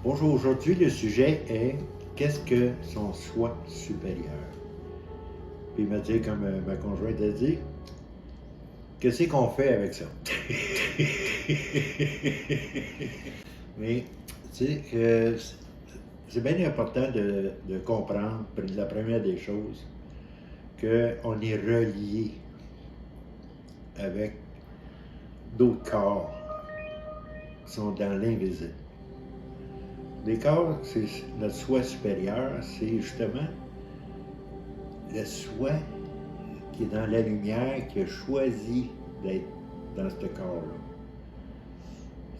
Bonjour, aujourd'hui le sujet est qu'est-ce que son soi supérieur? Puis il m'a dit, comme ma conjointe a dit, qu'est-ce qu'on fait avec ça? Mais, tu sais, c'est bien important de comprendre, la première des choses, qu'on est relié avec d'autres corps qui sont dans l'invisible. Les corps, c'est notre soi supérieur, c'est justement le soi qui est dans la lumière, qui a choisi d'être dans ce corps-là.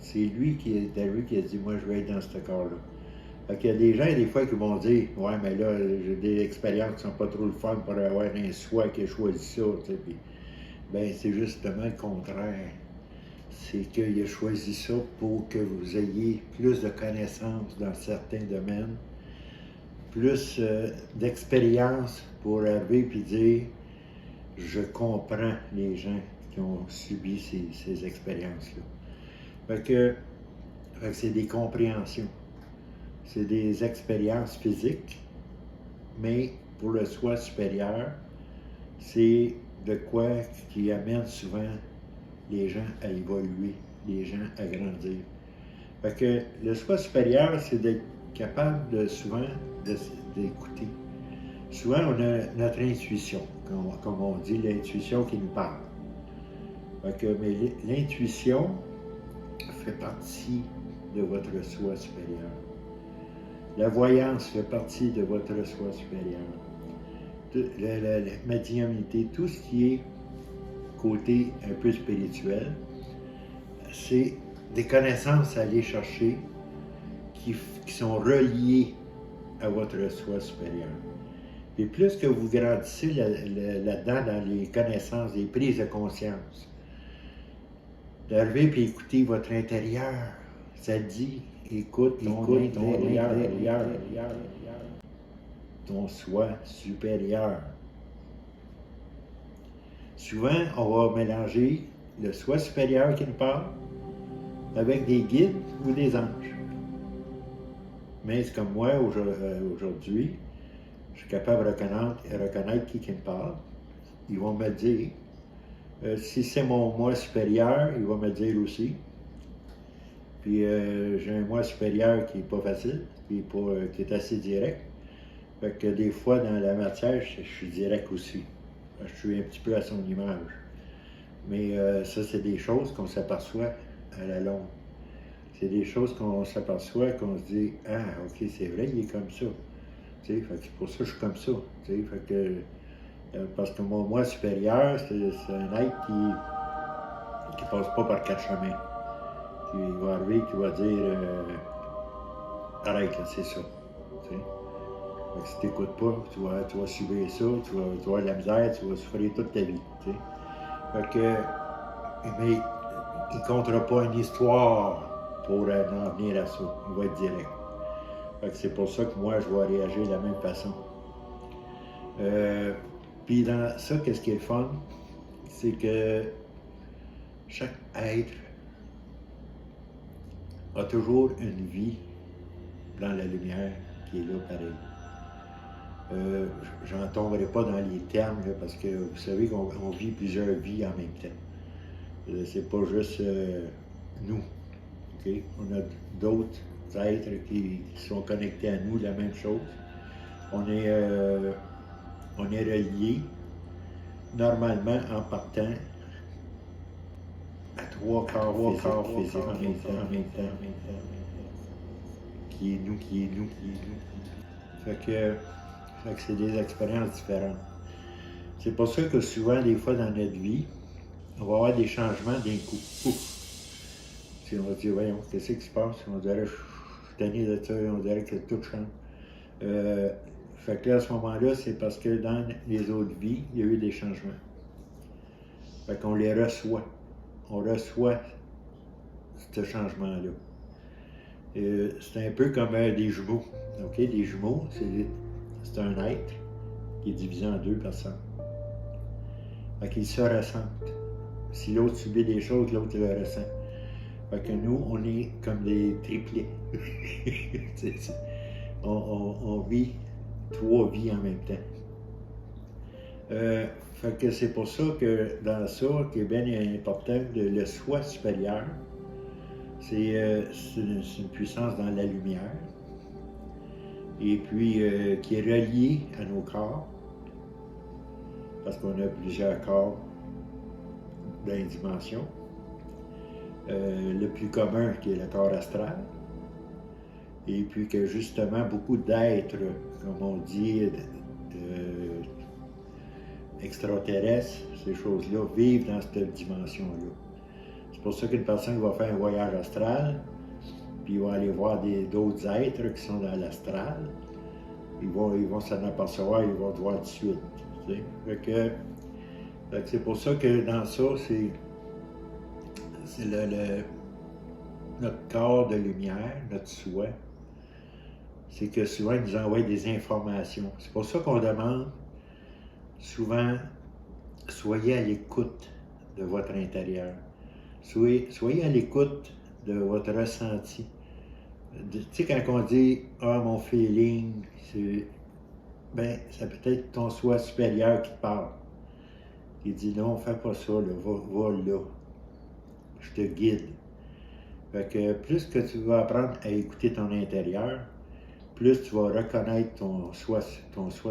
C'est lui qui est arrivé qui a dit, moi je veux être dans ce corps-là. Fait qu'il y a des gens, des fois, qui vont dire, ouais, mais là, j'ai des expériences qui sont pas trop le fun pour avoir un soi qui a choisi ça, tu sais. Puis, ben, c'est justement le contraire. C'est qu'il a choisi ça pour que vous ayez plus de connaissances dans certains domaines, plus d'expérience pour arriver et dire je comprends les gens qui ont subi ces expériences-là. Fait que c'est des compréhensions, c'est des expériences physiques, mais pour le soi supérieur, c'est de quoi qui amène souvent les gens à évoluer, les gens à grandir. Fait que le soi supérieur, c'est d'être capable souvent d'écouter. Souvent, on a notre intuition, comme on dit, l'intuition qui nous parle. Fait que, mais l'intuition fait partie de votre soi supérieur. La voyance fait partie de votre soi supérieur. La médiumnité, tout ce qui est côté un peu spirituel, c'est des connaissances à aller chercher qui sont reliées à votre soi supérieur. Et plus que vous grandissez là-dedans dans les connaissances, les prises de conscience, d'arriver et écouter votre intérieur, ça dit, écoute ton soi supérieur. Souvent, on va mélanger le soi supérieur qui nous parle avec des guides ou des anges. Mais c'est comme moi aujourd'hui, je suis capable de reconnaître qui me parle. Ils vont me le dire. Si c'est mon moi supérieur, il va me le dire aussi. Puis j'ai un moi supérieur qui n'est pas facile, qui est assez direct. Fait que des fois, dans la matière, je suis direct aussi. Je suis un petit peu à son image. Mais ça, c'est des choses qu'on s'aperçoit à la longue. C'est des choses qu'on s'aperçoit, qu'on se dit « Ah, ok, c'est vrai, il est comme ça. » Fait que c'est pour ça que je suis comme ça. Fait que, parce que mon moi supérieur, c'est un être qui passe pas par quatre chemins. Qui va arriver, qui va dire arrête, là, c'est ça. Fait que si tu n'écoutes pas, tu vas subir ça, tu vas avoir de la misère, tu vas souffrir toute ta vie. Fait que, mais il ne comptera pas une histoire pour en venir à ça. Il va être direct. Fait que c'est pour ça que moi, je vais réagir de la même façon. Puis dans ça, qu'est-ce qui est le fun? C'est que chaque être a toujours une vie dans la lumière qui est là pareil. J'en tomberai pas dans les termes, là, parce que vous savez qu'on vit plusieurs vies en même temps. C'est pas juste nous. Okay? On a d'autres êtres qui sont connectés à nous, la même chose. On est reliés normalement en partant à trois corps physiques en même temps. Qui est nous. Fait que c'est des expériences différentes. C'est pour ça que souvent, des fois dans notre vie, on va avoir des changements d'un coup. Pouf! On va dire, voyons, qu'est-ce qui se passe? On dirait, je suis tanné de ça, on dirait que tout change. Fait que là, à ce moment-là, c'est parce que dans les autres vies, il y a eu des changements. Fait qu'on les reçoit. On reçoit ce changement-là. C'est un peu comme des jumeaux. Okay? Des jumeaux, c'est un être qui est divisé en deux personnes. Fait qu'ils se ressentent. Si l'autre subit des choses, l'autre le ressent. Fait que nous, on est comme des triplets. On vit 3 vies en même temps. Fait que c'est pour ça que dans ça, qui est bien important, le soi supérieur, c'est une puissance dans la lumière, et puis qui est reliée à nos corps, parce qu'on a plusieurs corps dans les dimensions. Le plus commun qui est le corps astral, et puis que justement beaucoup d'êtres, comme on dit, extraterrestres, ces choses-là, vivent dans cette dimension-là. C'est pour ça qu'une personne va faire un voyage astral, puis il va aller voir d'autres êtres qui sont dans l'astral, ils vont s'en apercevoir, ils vont te voir tout de suite. Fait que c'est pour ça que dans ça, c'est notre corps de lumière, notre soi, c'est que souvent, il nous envoie des informations. C'est pour ça qu'on demande souvent, soyez à l'écoute de votre intérieur. Soyez à l'écoute de votre ressenti. Tu sais, quand on dit « Ah, mon feeling », ça peut être ton soi supérieur qui te parle. Qui dit « Non, fais pas ça, là, va là. Je te guide. » Fait que plus que tu vas apprendre à écouter ton intérieur, plus tu vas reconnaître ton soi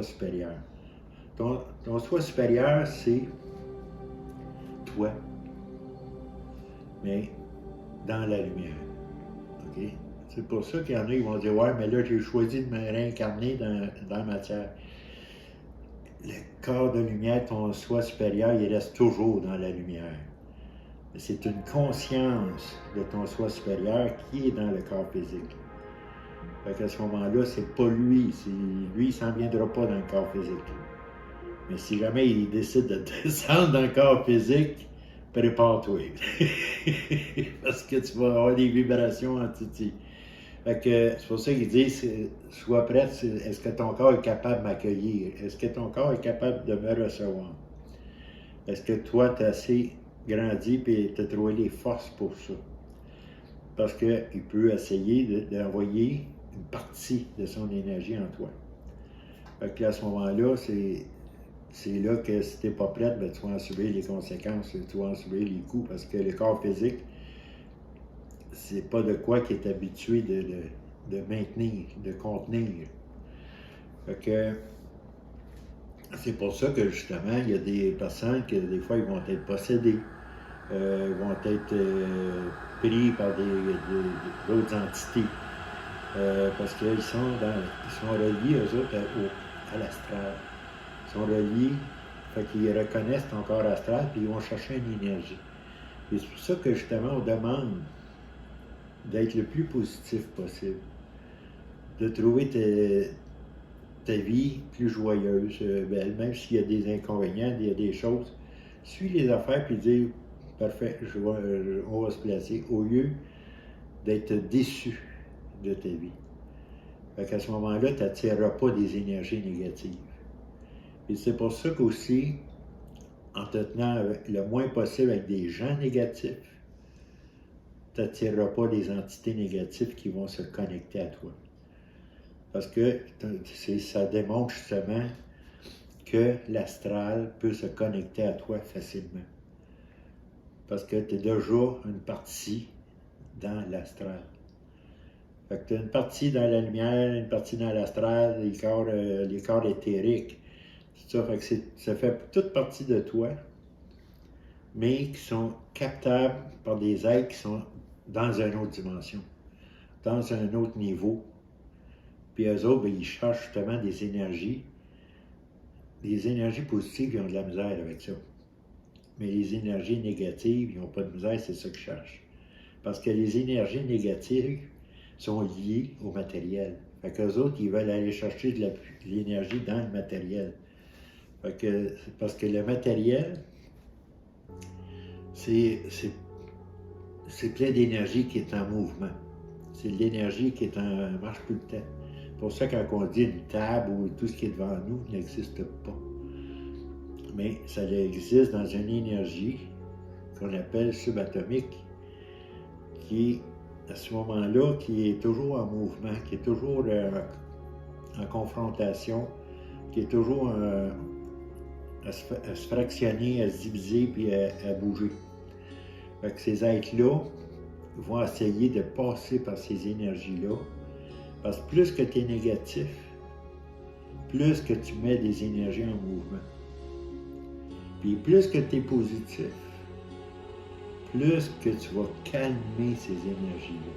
supérieur. Ton soi supérieur, c'est toi, mais dans la lumière. Okay? C'est pour ça qu'il y en a qui vont dire « Ouais, mais là, j'ai choisi de me réincarner dans la matière. » Le corps de lumière, ton soi supérieur, il reste toujours dans la lumière. C'est une conscience de ton soi supérieur qui est dans le corps physique. Fait qu'à ce moment-là, c'est pas lui. Lui, il s'en viendra pas dans le corps physique. Mais si jamais il décide de descendre dans le corps physique, prépare-toi. Parce que tu vas avoir des vibrations en titi. Fait que c'est pour ça qu'il dit, sois prêt, est-ce que ton corps est capable de m'accueillir? Est-ce que ton corps est capable de me recevoir? Est-ce que toi, tu as assez grandi et tu as trouvé les forces pour ça? Parce qu'il peut essayer d'envoyer une partie de son énergie en toi. Fait que à ce moment-là, c'est là que si tu n'es pas prête, ben, tu vas en subir les conséquences, tu vas en subir les coups, parce que le corps physique, c'est pas de quoi qui est habitué de maintenir, de contenir. Fait que c'est pour ça que justement, il y a des personnes que des fois, ils vont être possédés, ils vont être pris par d'autres entités, parce qu'ils sont reliés, eux autres, à l'astral. Ils sont reliés, fait qu'ils reconnaissent ton corps astral, puis ils vont chercher une énergie. Et c'est pour ça que justement, on demande d'être le plus positif possible, de trouver ta vie plus joyeuse, belle, même s'il y a des inconvénients, il y a des choses. Suis les affaires puis dire parfait, on va se placer, au lieu d'être déçu de ta vie. Fait qu'à ce moment-là, tu n'attireras pas des énergies négatives. Et c'est pour ça qu'aussi, en te tenant le moins possible avec des gens négatifs, tu n'attireras pas des entités négatives qui vont se connecter à toi. Parce que ça démontre justement que l'astral peut se connecter à toi facilement. Parce que tu es déjà une partie dans l'astral. Fait que tu as une partie dans la lumière, une partie dans l'astral, les corps éthériques. Tout ça, fait que ça fait toute partie de toi, mais qui sont captables par des êtres qui sont dans une autre dimension, dans un autre niveau. Puis eux autres, ils cherchent justement des énergies positives, ils ont de la misère avec ça. Mais les énergies négatives, ils n'ont pas de misère, c'est ça qu'ils cherchent. Parce que les énergies négatives sont liées au matériel. Fait qu'eux autres, ils veulent aller chercher de l'énergie dans le matériel. Fait que, parce que le matériel, c'est plein d'énergie qui est en mouvement. C'est l'énergie qui est en marche tout le temps. Pour ça, quand on dit une table ou tout ce qui est devant nous n'existe pas. Mais ça existe dans une énergie qu'on appelle subatomique, qui, à ce moment-là, qui est toujours en mouvement, qui est toujours en confrontation, qui est toujours à se fractionner, à se diviser, puis à bouger. Fait que ces êtres-là vont essayer de passer par ces énergies-là, parce que plus que tu es négatif, plus que tu mets des énergies en mouvement. Puis plus que tu es positif, plus que tu vas calmer ces énergies-là.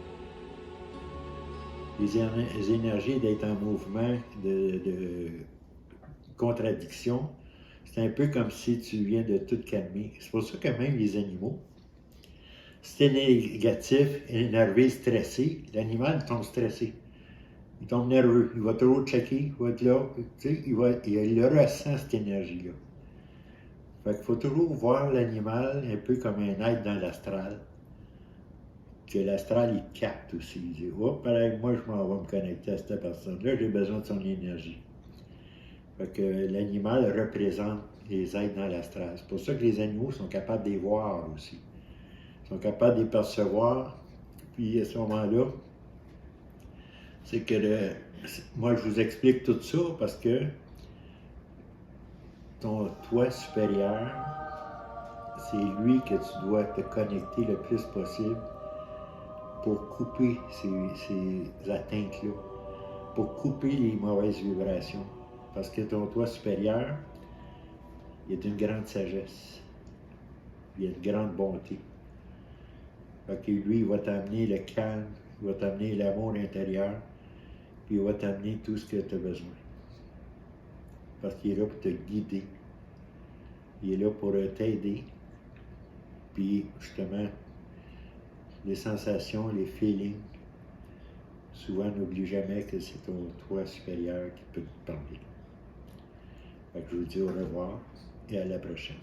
Les énergies d'être en mouvement, de contradiction, c'est un peu comme si tu viens de tout calmer. C'est pour ça que même les animaux, si tu es négatif, énervé, stressé, l'animal tombe stressé. Il tombe nerveux, il va toujours checker, il va être là, tu sais, il ressent cette énergie-là. Fait qu'il faut toujours voir l'animal un peu comme un être dans l'astral. Que l'astral, il capte aussi. Il dit, oh, pareil, moi, je m'en vais me connecter à cette personne-là, j'ai besoin de son énergie. Fait que l'animal représente les êtres dans l'astral. C'est pour ça que les animaux sont capables de les voir aussi. Ils sont capables de les percevoir. Puis à ce moment-là, c'est que moi, je vous explique tout ça parce que ton toi supérieur, c'est lui que tu dois te connecter le plus possible pour couper ces atteintes-là, pour couper les mauvaises vibrations. Parce que ton toi supérieur, il est d'une grande sagesse, il a une grande bonté. Fait que lui, il va t'amener le calme, il va t'amener l'amour intérieur, puis il va t'amener tout ce que tu as besoin. Parce qu'il est là pour te guider. Il est là pour t'aider. Puis, justement, les sensations, les feelings, souvent, n'oublie jamais que c'est ton toi supérieur qui peut te parler. Fait que je vous dis au revoir et à la prochaine.